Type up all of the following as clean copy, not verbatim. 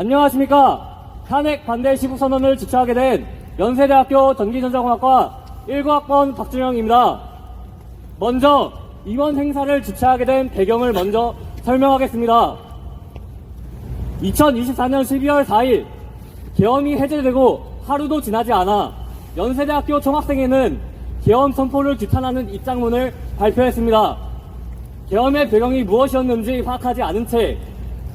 안녕하십니까. 탄핵 반대 시국선언을 주최하게 된 연세대학교 전기전자공학과 19학번 박준영입니다. 먼저 이번 행사를 주최하게 된 배경을 먼저 설명하겠습니다. 2024년 12월 4일 계엄이 해제되고 하루도 지나지 않아 연세대학교 총학생회는 계엄 선포를 규탄하는 입장문을 발표했습니다. 계엄의 배경이 무엇이었는지 파악하지 않은 채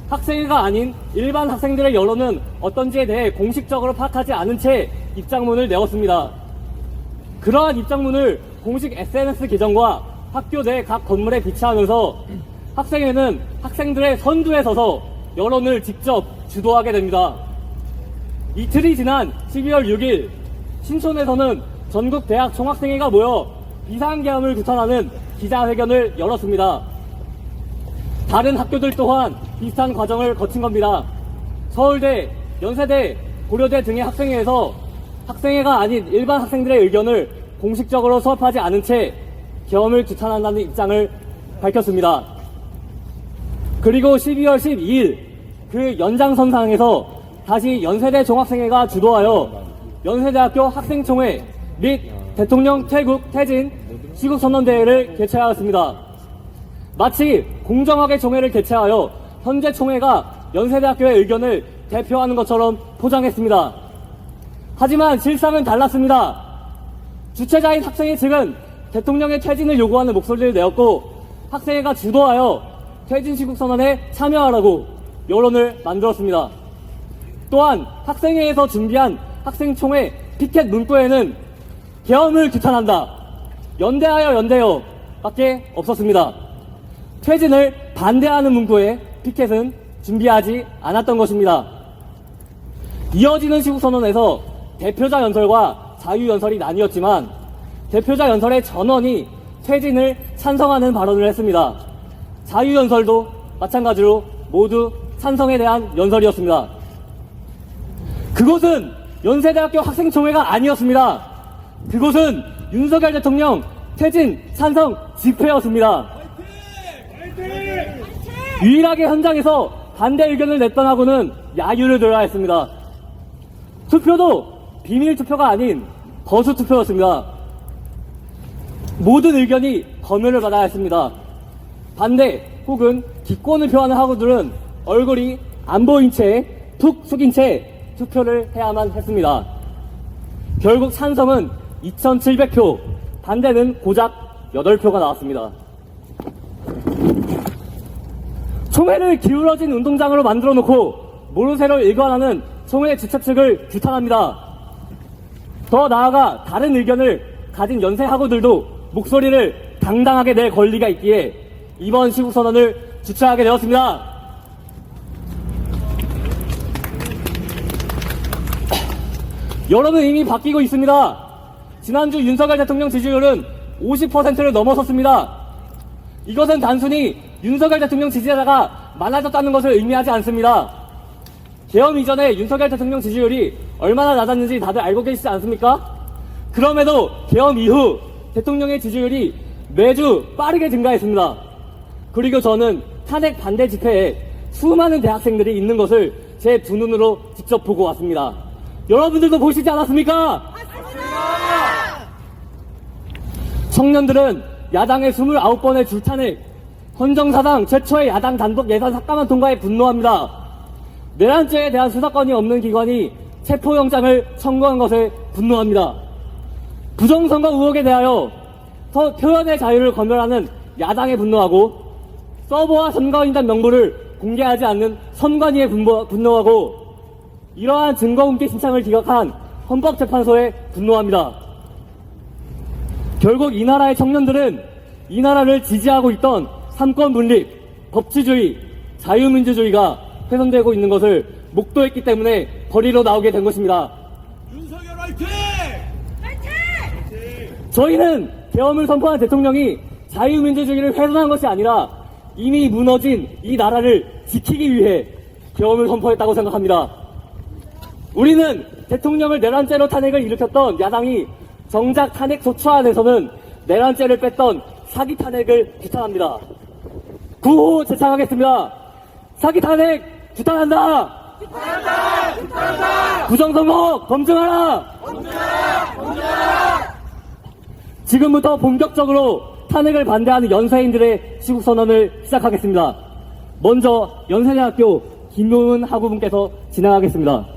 학생회가 아닌 일반 학생들의 여론은 어떤지에 대해 공식적으로 파악하지 않은 채 입장문을 내었습니다. 그러한 입장문을 공식 SNS 계정과 학교 내 각 건물에 비치하면서 학생회는 학생들의 선두에 서서 여론을 직접 주도하게 됩니다. 이틀이 지난 12월 6일 신촌에서는 전국 대학 총학생회가 모여 비상계엄을 규탄하는 기자회견을 열었습니다. 다른 학교들 또한 비슷한 과정을 거친 겁니다. 서울대, 연세대, 고려대 등의 학생회에서 학생회가 아닌 일반 학생들의 의견을 공식적으로 수업하지 않은 채 계엄을 규탄한다는 입장을 밝혔습니다. 그리고 12월 12일 그 연장선상에서 다시 연세대 종합생회가 주도하여 연세대학교 학생총회 및 대통령 퇴진 시국선언대회를 개최하였습니다. 마치 공정하게 총회를 개최하여 현재 총회가 연세대학교의 의견을 대표하는 것처럼 포장했습니다. 하지만 실상은 달랐습니다. 주최자인 학생회 측은 대통령의 퇴진을 요구하는 목소리를 내었고 학생회가 주도하여 퇴진 시국선언에 참여하라고 여론을 만들었습니다. 또한 학생회에서 준비한 학생총회 피켓 문구에는 계엄을 규탄한다, 연대하여 연대요 밖에 없었습니다. 퇴진을 반대하는 문구에 피켓은 준비하지 않았던 것입니다. 이어지는 시국선언에서 대표자 연설과 자유연설이 나뉘었지만 대표자 연설의 전원이 퇴진을 찬성하는 발언을 했습니다. 자유연설도 마찬가지로 모두 찬성에 대한 연설이었습니다. 그곳은 연세대학교 학생총회가 아니었습니다. 그곳은 윤석열 대통령 퇴진 찬성 집회였습니다. 유일하게 현장에서 반대 의견을 냈던 학우는 야유를 들어야 했습니다. 투표도 비밀 투표가 아닌 거수 투표였습니다. 모든 의견이 검열을 받아야 했습니다. 반대 혹은 기권을 표하는 학우들은 얼굴이 안 보인 채 툭 숙인 채 투표를 해야만 했습니다. 결국 찬성은 2,700표, 반대는 고작 8표가 나왔습니다. 총회를 기울어진 운동장으로 만들어 놓고 모르쇠로 일관하는 총회 주최 측을 규탄합니다. 더 나아가 다른 의견을 가진 연세 학우들도 목소리를 당당하게 낼 권리가 있기에 이번 시국선언을 주최하게 되었습니다. 여론은 이미 바뀌고 있습니다. 지난주 윤석열 대통령 지지율은 50%를 넘어섰습니다. 이것은 단순히 윤석열 대통령 지지자가 많아졌다는 것을 의미하지 않습니다. 계엄 이전에 윤석열 대통령 지지율이 얼마나 낮았는지 다들 알고 계시지 않습니까? 그럼에도 계엄 이후 대통령의 지지율이 매주 빠르게 증가했습니다. 그리고 저는 탄핵 반대 집회에 수많은 대학생들이 있는 것을 제 두 눈으로 직접 보고 왔습니다. 여러분들도 보시지 않았습니까? 맞습니다. 청년들은 야당의 29번의 줄탄핵, 헌정사상 최초의 야당 단독 예산 삭감안 통과에 분노합니다. 내란죄에 대한 수사권이 없는 기관이 체포영장을 청구한 것에 분노합니다. 부정선거 의혹에 대하여 표현의 자유를 검열하는 야당에 분노하고 서버와 선거인단 명부를 공개하지 않는 선관위에 분노하고 이러한 증거인멸 신청을 기각한 헌법재판소에 분노합니다. 결국 이 나라의 청년들은 이 나라를 지지하고 있던 삼권분립, 법치주의, 자유민주주의가 훼손되고 있는 것을 목도했기 때문에 거리로 나오게 된 것입니다. 윤석열 화이팅! 화이팅! 저희는 계엄을 선포한 대통령이 자유민주주의를 훼손한 것이 아니라 이미 무너진 이 나라를 지키기 위해 계엄을 선포했다고 생각합니다. 우리는 대통령을 내란죄로 탄핵을 일으켰던 야당이 정작 탄핵 소추안에서는 내란죄를 뺐던 사기 탄핵을 규탄합니다. 구호 제창하겠습니다. 사기 탄핵 규탄한다! 부정선거 검증하라! 지금부터 본격적으로 탄핵을 반대하는 연세인들의 시국선언을 시작하겠습니다. 먼저 연세대학교 김효은 학우분께서 진행하겠습니다.